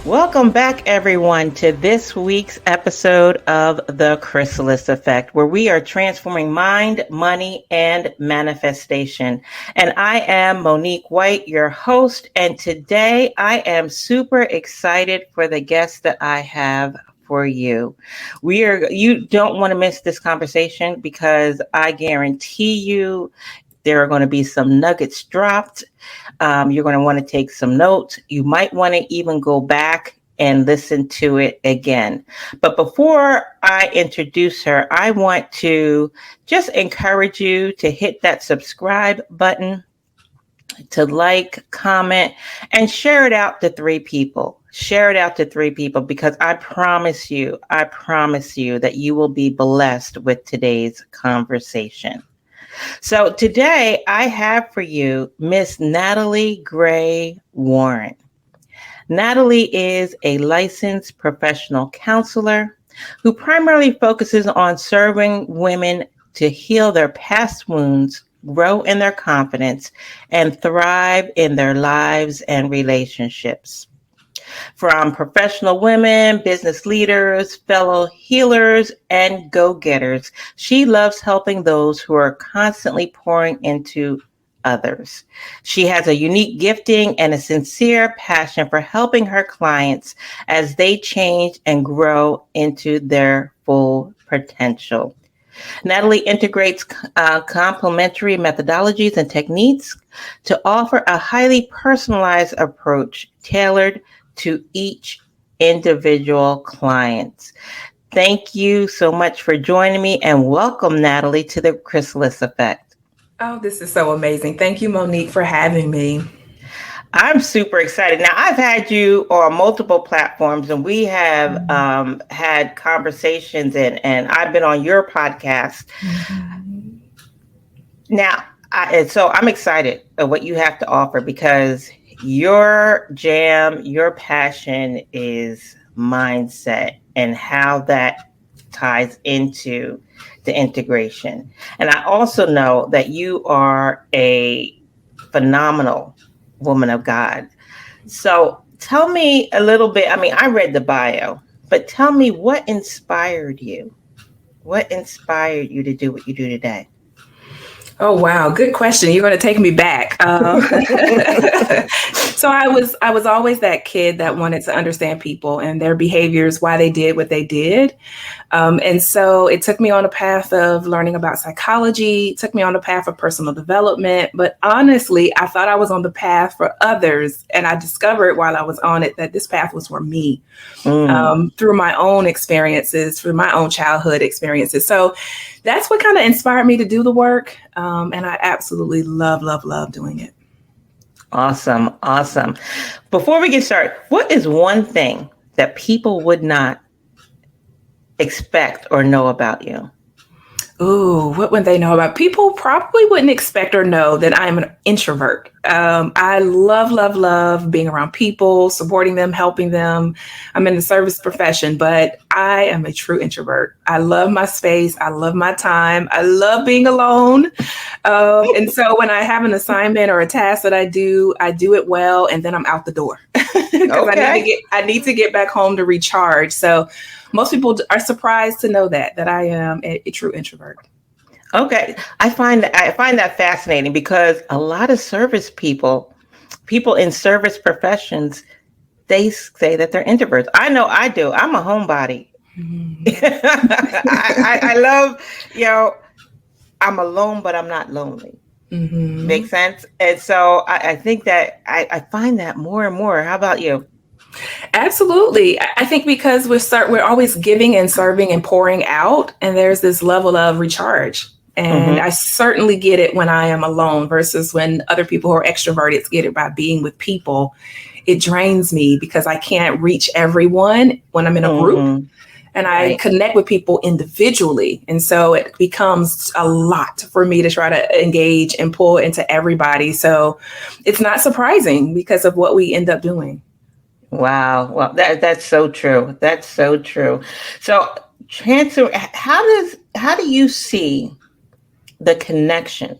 Welcome back, everyone, to this week's episode of The Chrysalis Effect, where we are transforming mind, money, and manifestation. And I am Monique White, your host, and today I am super excited for the guest that I have for you. You don't want to miss this conversation because I guarantee you there are going to be some nuggets dropped. You're going to want to take some notes. You might want to even go back and listen to it again. But before I introduce her, I want to just encourage you to hit that subscribe button, to like, comment, and share it out to 3 people. Share it out to 3 people because I promise you that you will be blessed with today's conversation. So today I have for you Miss Natolie Warren. Natolie is a licensed professional counselor who primarily focuses on serving women to heal their past wounds, grow in their confidence, and thrive in their lives and relationships. From professional women, business leaders, fellow healers, and go-getters, she loves helping those who are constantly pouring into others. She has a unique gifting and a sincere passion for helping her clients as they change and grow into their full potential. Natolie integrates complementary methodologies and techniques to offer a highly personalized approach tailored to each individual client. Thank you so much for joining me and welcome, Natolie, to the Chrysalis Effect. Oh, this is so amazing. Thank you, Monique, for having me. I'm super excited. Now, I've had you on multiple platforms and we have had conversations and I've been on your podcast. Mm-hmm. Now, so I'm excited of what you have to offer because your jam, your passion is mindset and how that ties into the integration. And I also know that you are a phenomenal woman of God. So tell me a little bit. I mean, I read the bio, but tell me what inspired you? What inspired you to do what you do today? Oh, wow. Good question. You're going to take me back. So I was always that kid that wanted to understand people and their behaviors, why they did what they did. And so it took me on a path of learning about psychology, it took me on a path of personal development. But honestly, I thought I was on the path for others. And I discovered while I was on it that this path was for me through my own experiences, through my own childhood experiences. So that's what kind of inspired me to do the work. And I absolutely love doing it. Awesome. Before we get started, what is one thing that people would not expect or know about you? Ooh, what would they know about? People probably wouldn't expect or know that I'm an introvert. I love being around people, supporting them, helping them. I'm in the service profession, but I am a true introvert. I love my space. I love my time. I love being alone. And so when I have an assignment or a task that I do it well, and then I'm out the door because I need to get back home to recharge. So most people are surprised to know that I am a true introvert. Okay. I find that fascinating because a lot of service people in service professions, they say that they're introverts. I know I do. I'm a homebody. Mm-hmm. I love, I'm alone, but I'm not lonely. Mm-hmm. Makes sense? And so I think that I find that more and more. How about you? Absolutely. I think because we're always giving and serving and pouring out, and there's this level of recharge. And I certainly get it when I am alone versus when other people who are extroverted get it by being with people. It drains me because I can't reach everyone when I'm in a group. And I connect with people individually. And so it becomes a lot for me to try to engage and pull into everybody. So it's not surprising because of what we end up doing. Wow. Well, that's so true. That's so true. So how do you see the connection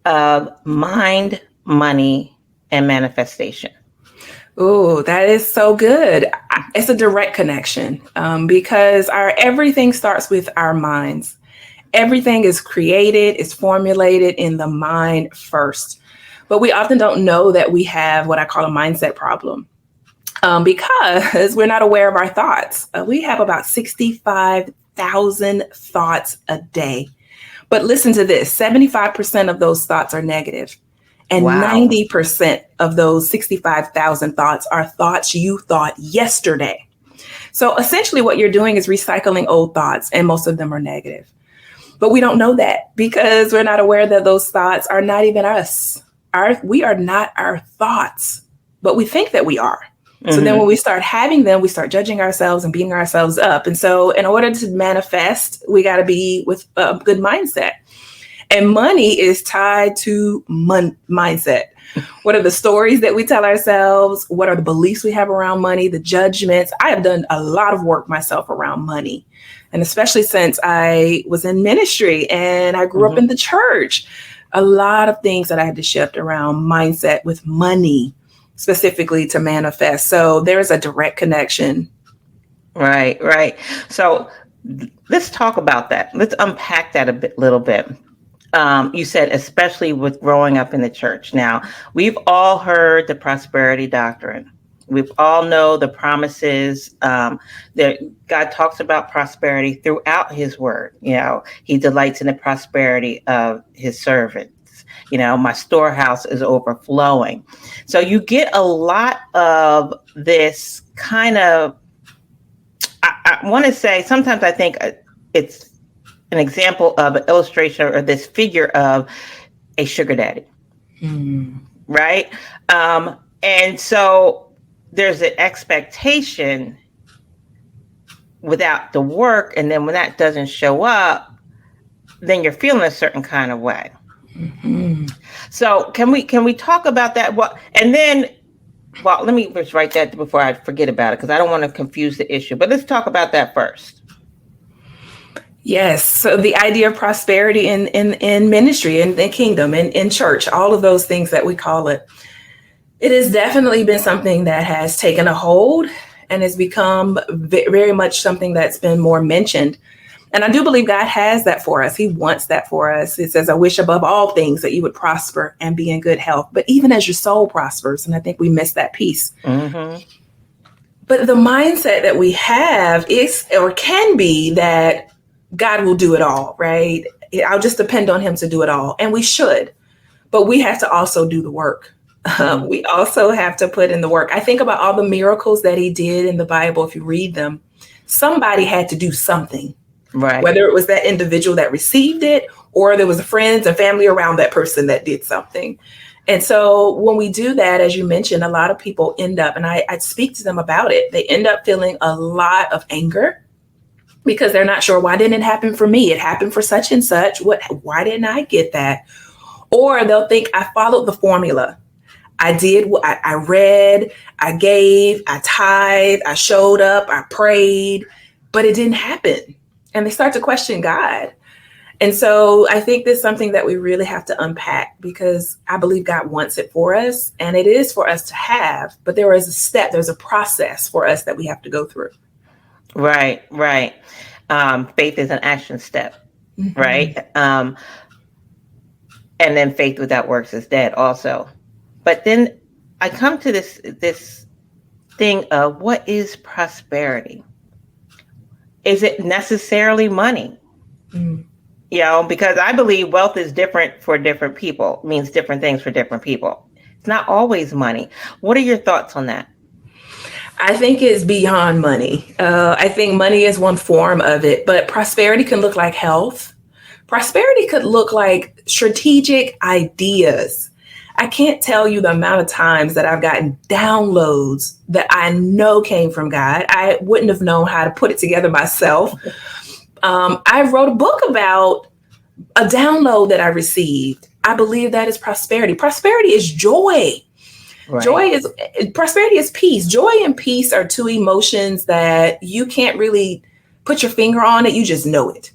of mind, money, and manifestation? Oh, that is so good. It's a direct connection because our everything starts with our minds. Everything is created, is formulated in the mind first. But we often don't know that we have what I call a mindset problem because we're not aware of our thoughts. We have about 65,000 thoughts a day. But listen to this, 75% of those thoughts are negative. And Wow. 90% of those 65,000 thoughts are thoughts you thought yesterday. So essentially what you're doing is recycling old thoughts, and most of them are negative. But we don't know that because we're not aware that those thoughts are not even us. We are not our thoughts, but we think that we are. So then when we start having them, we start judging ourselves and beating ourselves up. And so in order to manifest, we got to be with a good mindset. And money is tied to mindset. What are the stories that we tell ourselves? What are the beliefs we have around money, the judgments? I have done a lot of work myself around money. And especially since I was in ministry and I grew up in the church, a lot of things that I had to shift around mindset with money, specifically to manifest. So there's a direct connection. Right, right. So let's talk about that. Let's unpack that little bit. You said, especially with growing up in the church. Now, we've all heard the prosperity doctrine. We've all know the promises that God talks about prosperity throughout his word. You know, he delights in the prosperity of his servants. You know, my storehouse is overflowing. So you get a lot of this kind of, I want to say, sometimes I think it's an example of an illustration or this figure of a sugar daddy, right? And so there's an expectation without the work, and then when that doesn't show up, then you're feeling a certain kind of way. So can we talk about that? And then, well, let me just write that before I forget about it because I don't want to confuse the issue. But let's talk about that first. Yes. So the idea of prosperity in ministry, in the kingdom, in church, all of those things that we call it, it has definitely been something that has taken a hold and has become very much something that's been more mentioned. And I do believe God has that for us. He wants that for us. It says, I wish above all things that you would prosper and be in good health, but even as your soul prospers. And I think we miss that piece. But the mindset that we have is, or can be, that God will do it all, right? I'll just depend on him to do it all. And we should, but we have to also do the work. We also have to put in the work. I think about all the miracles that he did in the Bible. If you read them, somebody had to do something, right? Whether it was that individual that received it, or there was friends and family around that person that did something. And so when we do that, as you mentioned, a lot of people end up, and I speak to them about it, they end up feeling a lot of anger because they're not sure, why didn't it happen for me? It happened for such and such. Why didn't I get that? Or they'll think, I followed the formula. I did what I read, I gave, I tithed, I showed up, I prayed, but it didn't happen. And they start to question God. And so I think this is something that we really have to unpack, because I believe God wants it for us, and it is for us to have, but there is a step, there's a process for us that we have to go through. Right. Faith is an action step, right? And then faith without works is dead also. But then I come to this thing of, what is prosperity? Is it necessarily money? You know, because I believe wealth is different for different people, means different things for different people. It's not always money. What are your thoughts on that? I think it's beyond money. I think money is one form of it, but prosperity can look like health. Prosperity could look like strategic ideas. I can't tell you the amount of times that I've gotten downloads that I know came from God. I wouldn't have known how to put it together myself. I wrote a book about a download that I received. I believe that is prosperity. Prosperity is joy. Right. Prosperity is peace. Joy and peace are two emotions that you can't really put your finger on it. You just know it.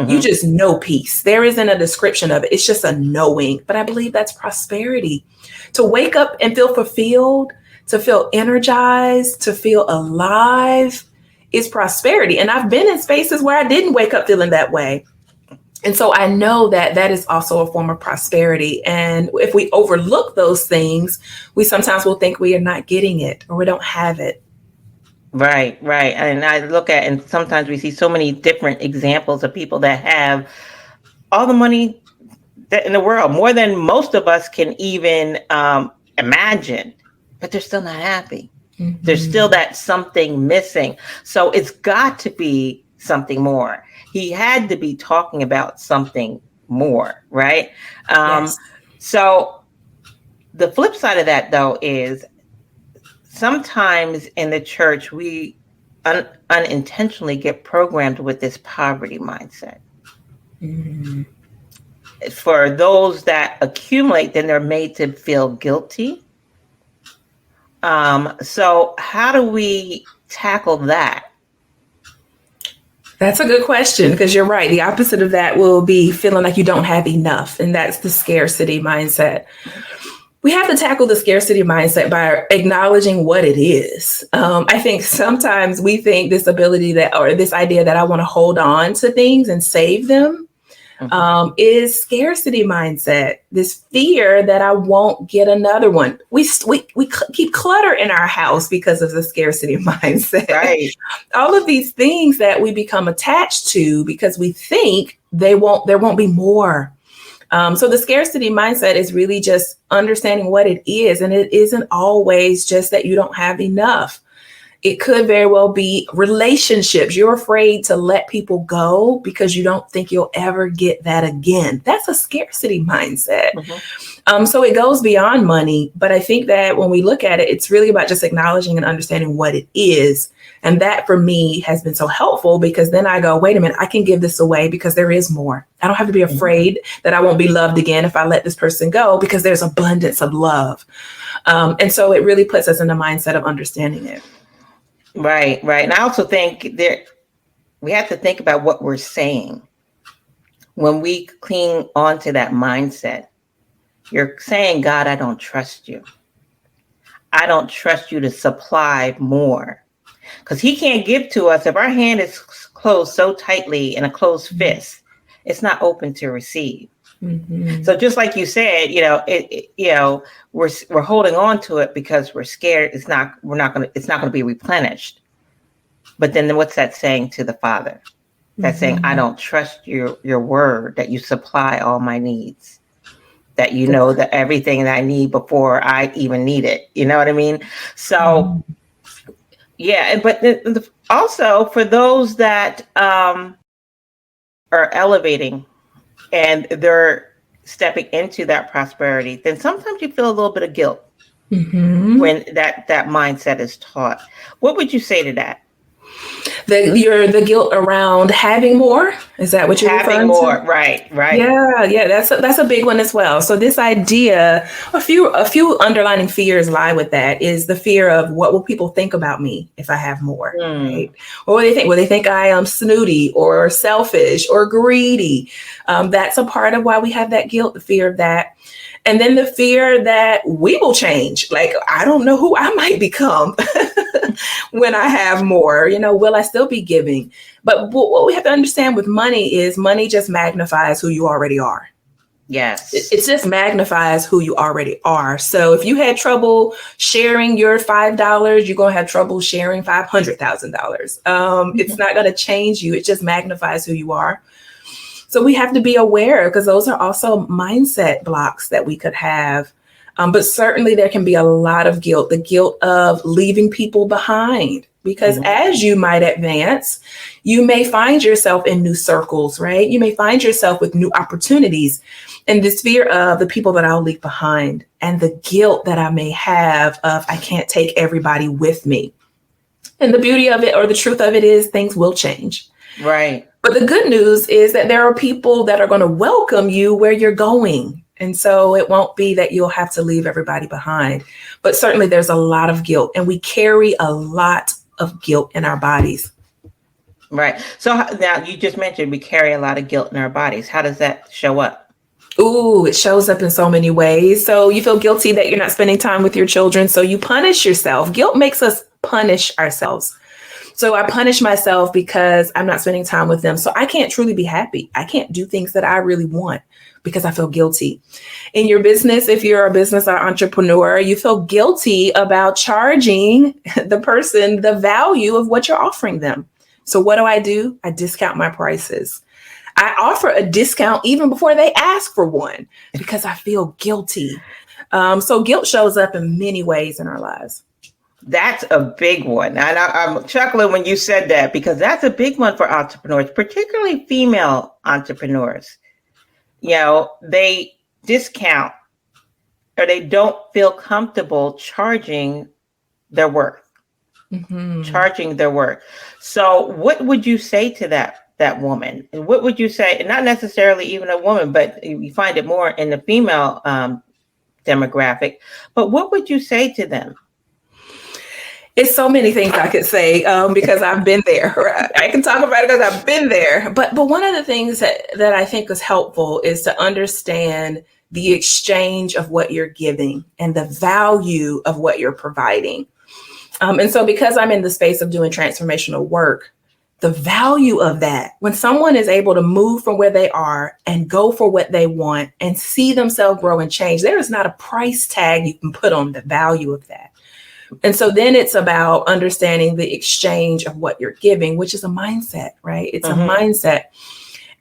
You just know peace. There isn't a description of it. It's just a knowing. But I believe that's prosperity. To wake up and feel fulfilled, to feel energized, to feel alive is prosperity. And I've been in spaces where I didn't wake up feeling that way. And so I know that that is also a form of prosperity. And if we overlook those things, we sometimes will think we are not getting it or we don't have it. Right. And I look at, and sometimes we see so many different examples of people that have all the money that in the world, more than most of us can even imagine, but they're still not happy. Mm-hmm. There's still that something missing. So it's got to be something more. He had to be talking about something more, right? Yes. So the flip side of that, though, is sometimes in the church, we unintentionally get programmed with this poverty mindset. Mm-hmm. For those that accumulate, then they're made to feel guilty. So how do we tackle that? That's a good question, because you're right. The opposite of that will be feeling like you don't have enough. And that's the scarcity mindset. We have to tackle the scarcity mindset by acknowledging what it is. I think sometimes we think this ability that, or this idea that I want to hold on to things and save them, is scarcity mindset. This fear that I won't get another one. We keep clutter in our house because of the scarcity mindset. Right. All of these things that we become attached to because we think there won't be more. So the scarcity mindset is really just understanding what it is. And it isn't always just that you don't have enough. It could very well be relationships. You're afraid to let people go because you don't think you'll ever get that again. That's a scarcity mindset. Mm-hmm. So it goes beyond money. But I think that when we look at it, it's really about just acknowledging and understanding what it is. And that for me has been so helpful, because then I go, wait a minute, I can give this away because there is more. I don't have to be afraid that I won't be loved again if I let this person go, because there's abundance of love. And so it really puts us in the mindset of understanding it. Right. And I also think we have to think about what we're saying. When we cling onto that mindset, you're saying, God, I don't trust you. I don't trust you to supply more. Because he can't give to us if our hand is closed so tightly in a closed fist. It's not open to receive. Mm-hmm. So just like you said, we're holding on to it because we're scared. It's not going to be replenished. But then what's that saying to the Father? That's saying, I don't trust your word that you supply all my needs, that you know that everything that I need before I even need it. You know what I mean? So yeah, but also for those that are elevating and they're stepping into that prosperity, then sometimes you feel a little bit of guilt when that mindset is taught. What would you say to that? The guilt around having more? Is that what you're referring to? Having more, right. Yeah, that's a big one as well. So this idea, a few underlining fears lie with that. Is the fear of, what will people think about me if I have more? Right? Or what do they think? Well, they think I am snooty or selfish or greedy. That's a part of why we have that guilt, the fear of that. And then the fear that we will change. Like, I don't know who I might become when I have more. Will I still be giving? But what we have to understand with money is money just magnifies who you already are. Yes. It just magnifies who you already are. So if you had trouble sharing your $5, you're going to have trouble sharing $500,000. It's not going to change you. It just magnifies who you are. So we have to be aware, because those are also mindset blocks that we could have. But certainly there can be a lot of guilt, the guilt of leaving people behind, because as you might advance, you may find yourself in new circles, right? You may find yourself with new opportunities, and this fear of the people that I'll leave behind, and the guilt that I may have of, I can't take everybody with me. And the beauty of it, or the truth of it, is things will change. Right. But the good news is that there are people that are going to welcome you where you're going. And so it won't be that you'll have to leave everybody behind. But certainly there's a lot of guilt, and we carry a lot of guilt in our bodies. Right. So now you just mentioned we carry a lot of guilt in our bodies. How does that show up? Ooh, it shows up in so many ways. So you feel guilty that you're not spending time with your children. So you punish yourself. Guilt makes us punish ourselves. So I punish myself because I'm not spending time with them. So I can't truly be happy. I can't do things that I really want because I feel guilty. In your business, if you're a business or entrepreneur, you feel guilty about charging the person the value of what you're offering them. So what do? I discount my prices. I offer a discount even before they ask for one because I feel guilty. So guilt shows up in many ways in our lives. That's a big one. And I'm chuckling when you said that because that's a big one for entrepreneurs, particularly female entrepreneurs. You know, they discount or they don't feel comfortable charging their worth. Charging their worth. So what would you say to that woman? And what would you say, and not necessarily even a woman, but you find it more in the female demographic, but what would you say to them? It's so many things I could say because I've been there. I can talk about it because I've been there. But one of the things that I think is helpful is to understand the exchange of what you're giving and the value of what you're providing. And so because I'm in the space of doing transformational work, the value of that, when someone is able to move from where they are and go for what they want and see themselves grow and change, there is not a price tag you can put on the value of that. And so then it's about understanding the exchange of what you're giving, which is a mindset, right? It's a mindset,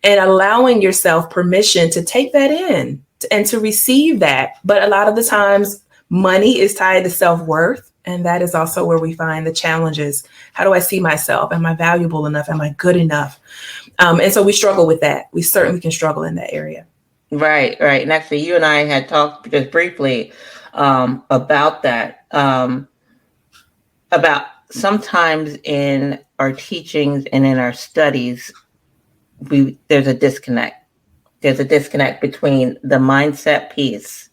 and allowing yourself permission to take that in and to receive that. But a lot of the times money is tied to self-worth. And that is also where we find the challenges. How do I see myself? Am I valuable enough? Am I good enough? And so we struggle with that. We certainly can struggle in that area. Right. And actually, you and I had talked just briefly about that. About sometimes in our teachings and in our studies, there's a disconnect. There's a disconnect between the mindset piece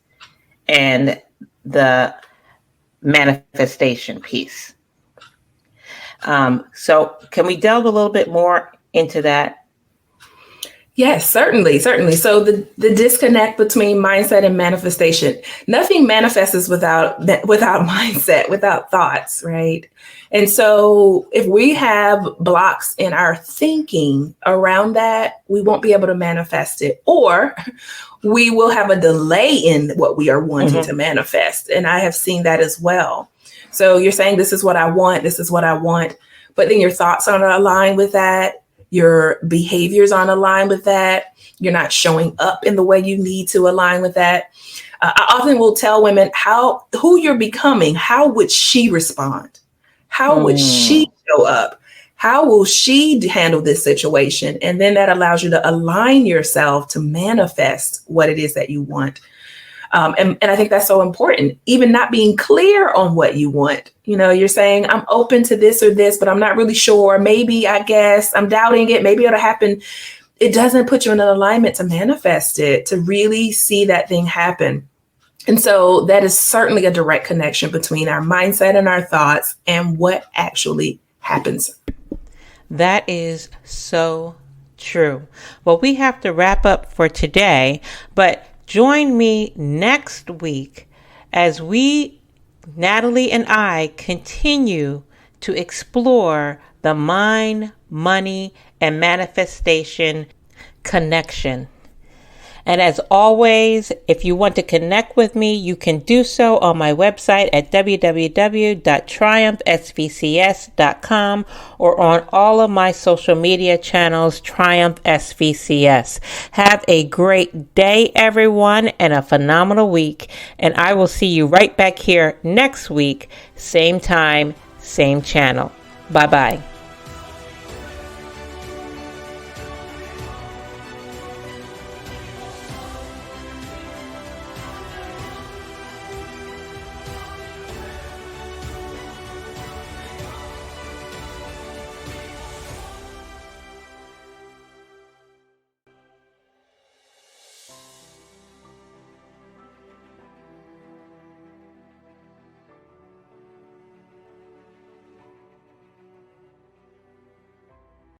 and the manifestation piece. So can we delve a little bit more into that? Yes, certainly. So the disconnect between mindset and manifestation, nothing manifests without mindset, without thoughts, right? And so if we have blocks in our thinking around that, we won't be able to manifest it, or we will have a delay in what we are wanting to manifest. And I have seen that as well. So you're saying, this is what I want, but then your thoughts aren't aligned with that. Your behaviors aren't aligned with that. You're not showing up in the way you need to align with that. I often will tell women who you're becoming. How would she respond? How would she show up? How will she handle this situation? And then that allows you to align yourself to manifest what it is that you want. And I think that's so important, even not being clear on what you want. You know, you're saying, I'm open to this or this, but I'm not really sure. Maybe, I guess, I'm doubting it. Maybe it'll happen. It doesn't put you in an alignment to manifest it, to really see that thing happen. And so that is certainly a direct connection between our mindset and our thoughts and what actually happens. That is so true. Well, we have to wrap up for today, but join me next week as Natalie and I, continue to explore the mind, money, and manifestation connection. And as always, if you want to connect with me, you can do so on my website at www.triumphsvcs.com or on all of my social media channels, Triumph SVCS. Have a great day, everyone, and a phenomenal week. And I will see you right back here next week, same time, same channel. Bye-bye.